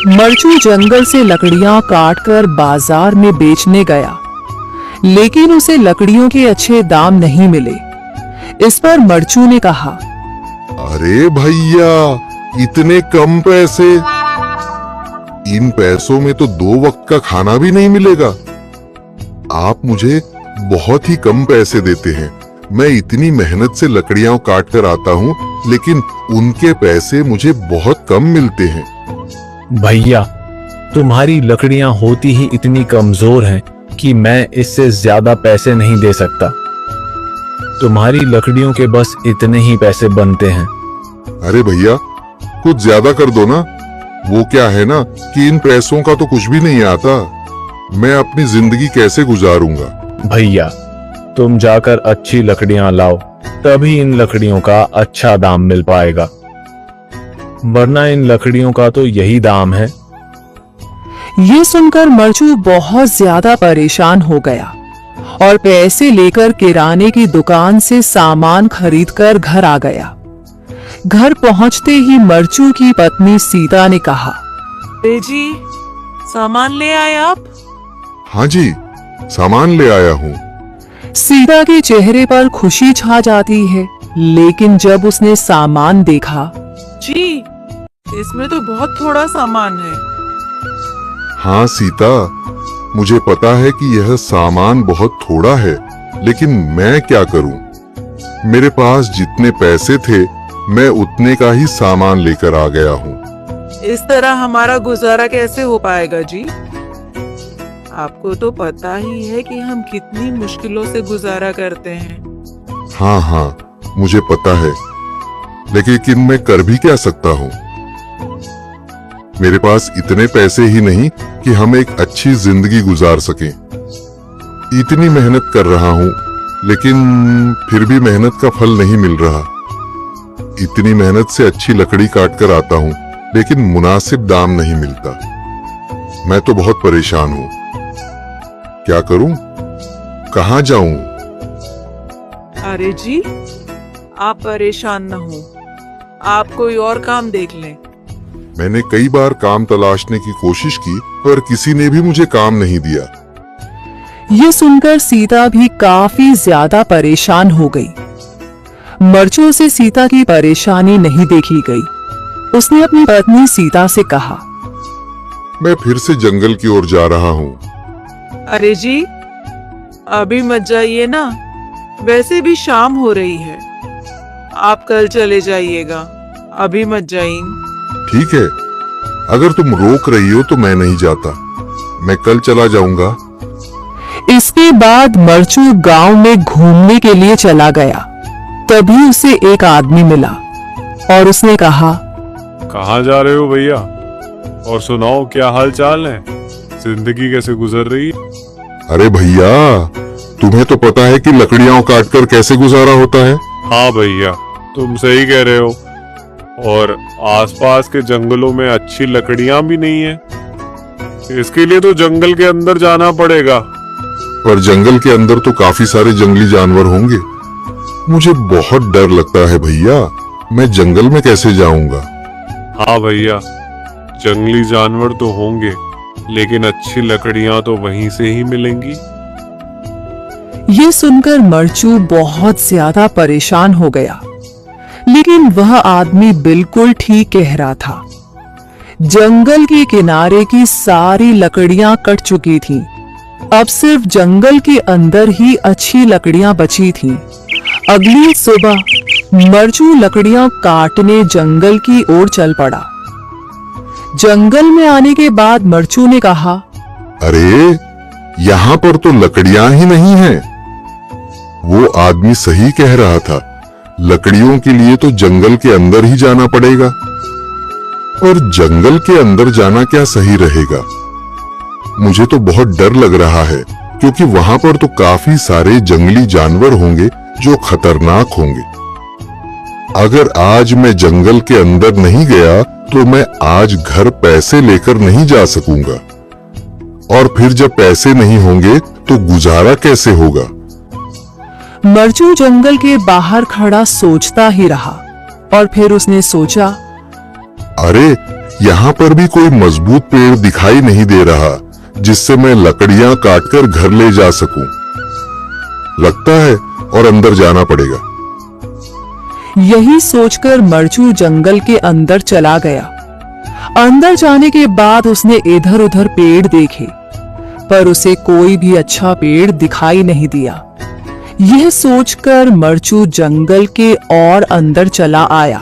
मरचू जंगल से लकड़ियां काटकर बाजार में बेचने गया, लेकिन उसे लकड़ियों के अच्छे दाम नहीं मिले। इस पर मरचू ने कहा, अरे भैया, इतने कम पैसे? इन पैसों में तो 2 वक्त का खाना भी नहीं मिलेगा। आप मुझे बहुत ही कम पैसे देते हैं। मैं इतनी मेहनत से लकड़ियां काट कर आता हूँ, लेकिन उनके पैसे मुझे बहुत कम मिलते हैं। भैया, तुम्हारी लकड़ियां होती ही इतनी कमजोर हैं कि मैं इससे ज्यादा पैसे नहीं दे सकता। तुम्हारी लकड़ियों के बस इतने ही पैसे बनते हैं। अरे भैया, कुछ ज्यादा कर दो ना। वो क्या है ना कि इन पैसों का तो कुछ भी नहीं आता। मैं अपनी जिंदगी कैसे गुजारूंगा? भैया, तुम जाकर अच्छी लकड़ियां लाओ, तभी इन लकड़ियों का अच्छा दाम मिल पाएगा, वरना इन लकड़ियों का तो यही दाम है। ये सुनकर मरचू बहुत ज्यादा परेशान हो गया और पैसे लेकर किराने की दुकान से सामान खरीदकर घर आ गया। घर पहुंचते ही मरचू की पत्नी सीता ने कहा, जी, सामान ले आए आप? हाँ जी, सामान ले आया हूँ। सीता के चेहरे पर खुशी छा जाती है, लेकिन जब उसने सामान देखा, जी, इसमें तो बहुत थोड़ा सामान है। हाँ सीता, मुझे पता है कि यह सामान बहुत थोड़ा है, लेकिन मैं क्या करूं? मेरे पास जितने पैसे थे, मैं उतने का ही सामान लेकर आ गया हूँ। इस तरह हमारा गुजारा कैसे हो पाएगा जी? आपको तो पता ही है कि हम कितनी मुश्किलों से गुजारा करते हैं। हाँ हाँ, मुझे पता है, लेकिन मैं कर भी क्या सकता हूँ? मेरे पास इतने पैसे ही नहीं कि हम एक अच्छी जिंदगी गुजार सकें। इतनी मेहनत कर रहा हूँ, लेकिन फिर भी मेहनत का फल नहीं मिल रहा। इतनी मेहनत से अच्छी लकड़ी काट कर आता हूँ, लेकिन मुनासिब दाम नहीं मिलता। मैं तो बहुत परेशान हूँ। क्या करूं? कहाँ जाऊं? अरे जी, आप परेशान न हो, आप कोई और काम देख लें। मैंने कई बार काम तलाशने की कोशिश की, पर किसी ने भी मुझे काम नहीं दिया। ये सुनकर सीता भी काफी ज्यादा परेशान हो गई। मरचू से सीता की परेशानी नहीं देखी गई। उसने अपनी पत्नी सीता से कहा, मैं फिर से जंगल की ओर जा रहा हूँ। अरे जी, अभी मत जाइए ना, वैसे भी शाम हो रही है। आप कल चले जाइएगा, अभी मत जाइए। ठीक है, अगर तुम रोक रही हो तो मैं नहीं जाता। मैं कल चला जाऊंगा। इसके बाद मरचू गांव में घूमने के लिए चला गया। तभी उसे एक आदमी मिला और उसने कहा, कहाँ जा रहे हो भैया? और सुनाओ, क्या हाल चाल है? जिंदगी कैसे गुजर रही है? अरे भैया, तुम्हें तो पता है कि लकड़ियां काटकर कैसे गुजारा होता है। हाँ भैया, तुम सही कह रहे हो। और आसपास के जंगलों में अच्छी लकड़ियां भी नहीं है। इसके लिए तो जंगल के अंदर जाना पड़ेगा। पर जंगल के अंदर तो काफी सारे जंगली जानवर होंगे। मुझे बहुत डर लगता है भैया। मैं जंगल में कैसे जाऊंगा? हाँ भैया, जंगली जानवर तो होंगे, लेकिन अच्छी लकड़ियां तो वहीं से ही मिलेंगी। ये सुनकर मरचू बहुत ज्यादा परेशान हो गया, लेकिन वह आदमी बिल्कुल ठीक कह रहा था। जंगल के किनारे की सारी लकड़ियां कट चुकी थीं। अब सिर्फ जंगल के अंदर ही अच्छी लकड़ियां बची थीं। अगली सुबह मरचू लकड़ियां काटने जंगल की ओर चल पड़ा। जंगल में आने के बाद मरचू ने कहा, अरे, यहाँ पर तो लकड़ियां ही नहीं हैं। वो आदमी सही कह रहा था। लकड़ियों के लिए तो जंगल के अंदर ही जाना पड़ेगा। और जंगल के अंदर जाना क्या सही रहेगा? मुझे तो बहुत डर लग रहा है, क्योंकि वहां पर तो काफी सारे जंगली जानवर होंगे जो खतरनाक होंगे। अगर आज मैं जंगल के अंदर नहीं गया तो मैं आज घर पैसे लेकर नहीं जा सकूंगा। और फिर जब पैसे नहीं होंगे तो गुजारा कैसे होगा? मरचू जंगल के बाहर खड़ा सोचता ही रहा और फिर उसने सोचा, अरे, यहाँ पर भी कोई मजबूत पेड़ दिखाई नहीं दे रहा जिससे मैं लकड़ियां काटकर घर ले जा सकूं। लगता है और अंदर जाना पड़ेगा। यही सोचकर मरचू जंगल के अंदर चला गया। अंदर जाने के बाद उसने इधर उधर पेड़ देखे, पर उसे कोई भी अच्छा पेड़ दिखाई नहीं दिया। यह सोचकर मरचू जंगल के और अंदर चला आया।